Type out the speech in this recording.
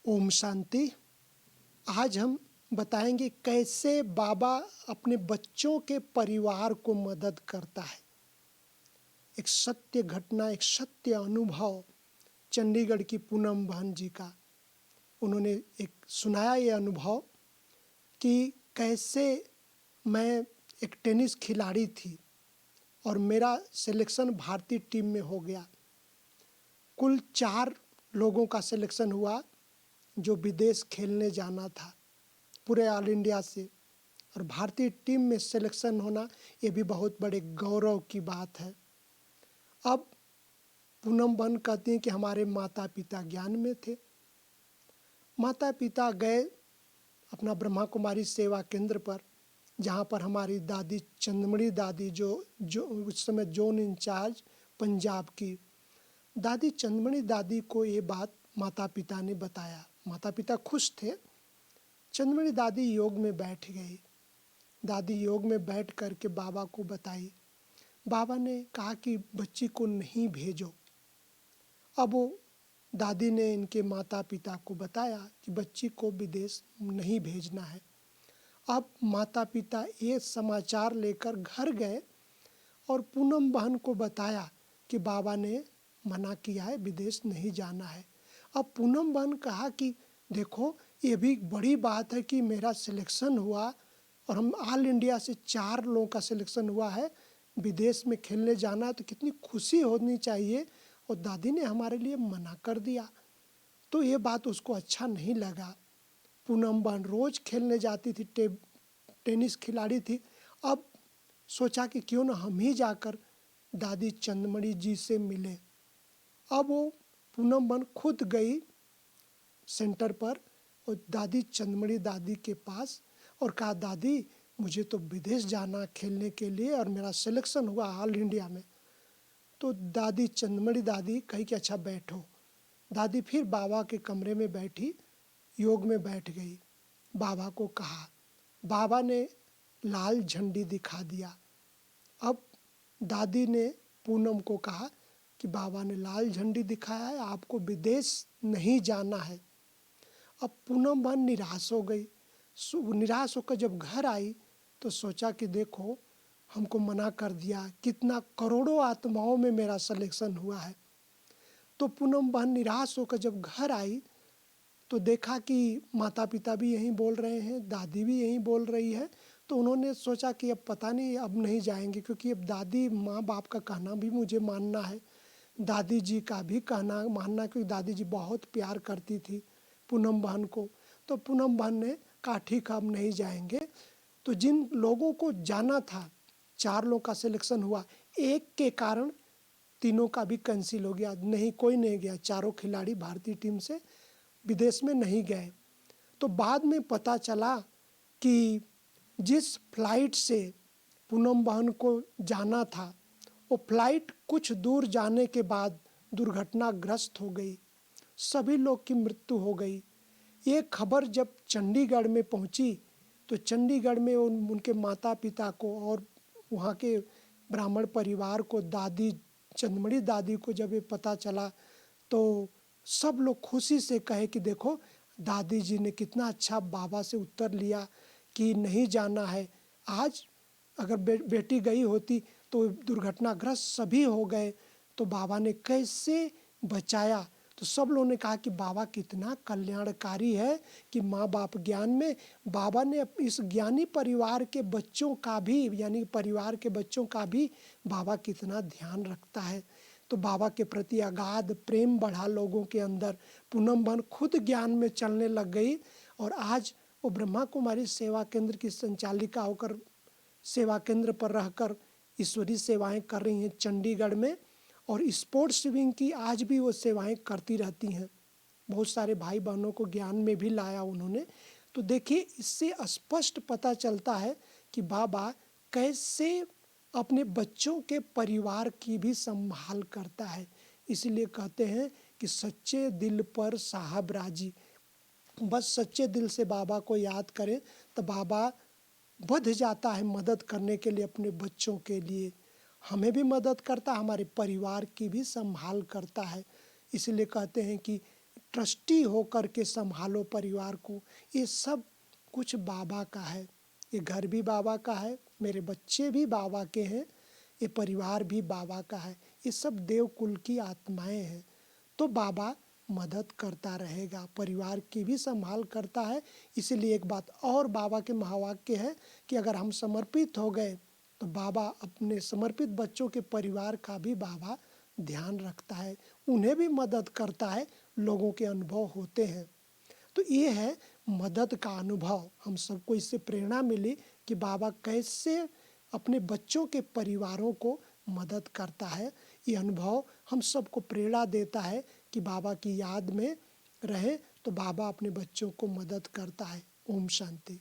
ओम शांति। आज हम बताएंगे कैसे बाबा अपने बच्चों के परिवार को मदद करता है। एक सत्य घटना, एक सत्य अनुभव चंडीगढ़ की पूनम बहन जी का। उन्होंने एक सुनाया ये अनुभव कि कैसे मैं एक टेनिस खिलाड़ी थी और मेरा सिलेक्शन भारतीय टीम में हो गया। कुल 4 लोगों का सिलेक्शन हुआ जो विदेश खेलने जाना था पूरे ऑल इंडिया से, और भारतीय टीम में सिलेक्शन होना ये भी बहुत बड़े गौरव की बात है। अब पूनम बहन कहती हैं कि हमारे माता पिता ज्ञान में थे। माता पिता गए अपना ब्रह्मा कुमारी सेवा केंद्र पर, जहाँ पर हमारी दादी चंदमणि दादी जो उस समय जोन इंचार्ज पंजाब की दादी चंदमणि दादी को ये बात माता पिता ने बताया। माता पिता खुश थे। चंदमणि दादी योग में बैठ गई। दादी योग में बैठ कर के बाबा को बताई। बाबा ने कहा कि बच्ची को नहीं भेजो। अब वो दादी ने इनके माता पिता को बताया कि बच्ची को विदेश नहीं भेजना है। अब माता पिता ये समाचार लेकर घर गए और पूनम बहन को बताया कि बाबा ने मना किया है, विदेश नहीं जाना है। अब पूनम बहन कहा कि देखो, ये भी बड़ी बात है कि मेरा सिलेक्शन हुआ और हम ऑल इंडिया से 4 लोगों का सिलेक्शन हुआ है, विदेश में खेलने जाना है, तो कितनी खुशी होनी चाहिए। और दादी ने हमारे लिए मना कर दिया, तो ये बात उसको अच्छा नहीं लगा। पूनम बहन रोज खेलने जाती थी, टेनिस खिलाड़ी थी। अब सोचा कि क्यों ना हम ही जाकर दादी चंदमणि जी से मिले। अब वो पूनम बहन खुद गई सेंटर पर और दादी चंदमणि दादी के पास और कहा, दादी मुझे तो विदेश जाना खेलने के लिए और मेरा सिलेक्शन हुआ ऑल इंडिया में। तो दादी चंदमणि दादी कही कि अच्छा बैठो। दादी फिर बाबा के कमरे में बैठी, योग में बैठ गई। बाबा को कहा, बाबा ने लाल झंडी दिखा दिया। अब दादी ने पूनम को कहा कि बाबा ने लाल झंडी दिखाया है, आपको विदेश नहीं जाना है। अब पूनम बहन निराश हो गई। निराश होकर जब घर आई तो सोचा कि देखो, हमको मना कर दिया, कितना करोड़ों आत्माओं में मेरा सिलेक्शन हुआ है। तो पूनम बहन निराश होकर जब घर आई तो देखा कि माता पिता भी यहीं बोल रहे हैं, दादी भी यहीं बोल रही है। तो उन्होंने सोचा कि अब पता नहीं, अब नहीं जाएंगे, क्योंकि अब दादी माँ बाप का कहना भी मुझे मानना है, दादी जी का भी कहना मानना, क्योंकि दादी जी बहुत प्यार करती थी पूनम बहन को। तो पूनम बहन ने कहा ठीक है, अब नहीं जाएंगे। तो जिन लोगों को जाना था, 4 लोगों का सिलेक्शन हुआ, एक के कारण तीनों का भी कैंसिल हो गया। नहीं, कोई नहीं गया, चारों खिलाड़ी भारतीय टीम से विदेश में नहीं गए। तो बाद में पता चला कि जिस फ्लाइट से पूनम बहन को जाना था, वो फ्लाइट कुछ दूर जाने के बाद दुर्घटनाग्रस्त हो गई, सभी लोग की मृत्यु हो गई। ये खबर जब चंडीगढ़ में पहुंची तो चंडीगढ़ में उनके माता पिता को और वहाँ के ब्राह्मण परिवार को, दादी चंदमणि दादी को जब ये पता चला तो सब लोग खुशी से कहे कि देखो, दादी जी ने कितना अच्छा बाबा से उत्तर लिया कि नहीं जाना है। आज अगर बेटी गई होती तो दुर्घटनाग्रस्त सभी हो गए, तो बाबा ने कैसे बचाया। तो सब लोगों ने कहा कि बाबा कितना कल्याणकारी है कि माँ बाप ज्ञान में, बाबा ने इस ज्ञानी परिवार के बच्चों का भी, यानी परिवार के बच्चों का भी बाबा कितना ध्यान रखता है। तो बाबा के प्रति अगाध प्रेम बढ़ा लोगों के अंदर। पूनम बहन खुद ज्ञान में चलने लग गई और आज वो ब्रह्मा कुमारी सेवा केंद्र की संचालिका होकर सेवा केंद्र पर रहकर ईश्वरीय सेवाएं कर रही हैं चंडीगढ़ में। और स्पोर्ट्स विंग की आज भी वो सेवाएं करती रहती हैं। बहुत सारे भाई बहनों को ज्ञान में भी लाया उन्होंने। तो देखिए, इससे स्पष्ट पता चलता है कि बाबा कैसे अपने बच्चों के परिवार की भी संभाल करता है। इसलिए कहते हैं कि सच्चे दिल पर साहब राजी। बस सच्चे दिल से बाबा को याद करें तो बाबा बढ़ जाता है मदद करने के लिए अपने बच्चों के लिए। हमें भी मदद करता है, हमारे परिवार की भी संभाल करता है। इसलिए कहते हैं कि ट्रस्टी होकर के संभालो परिवार को, ये सब कुछ बाबा का है। ये घर भी बाबा का है, मेरे बच्चे भी बाबा के हैं, ये परिवार भी बाबा का है, ये सब देव कुल की आत्माएं हैं। तो बाबा मदद करता रहेगा, परिवार की भी संभाल करता है। इसीलिए एक बात और बाबा के महावाक्य है कि अगर हम समर्पित हो गए तो बाबा अपने समर्पित बच्चों के परिवार का भी बाबा ध्यान रखता है, उन्हें भी मदद करता है, लोगों के अनुभव होते हैं। तो ये है मदद का अनुभव। हम सबको इससे प्रेरणा मिली कि बाबा कैसे अपने बच्चों के परिवारों को मदद करता है। ये अनुभव हम सबको प्रेरणा देता है कि बाबा की याद में रहे तो बाबा अपने बच्चों को मदद करता है। ओम शांति।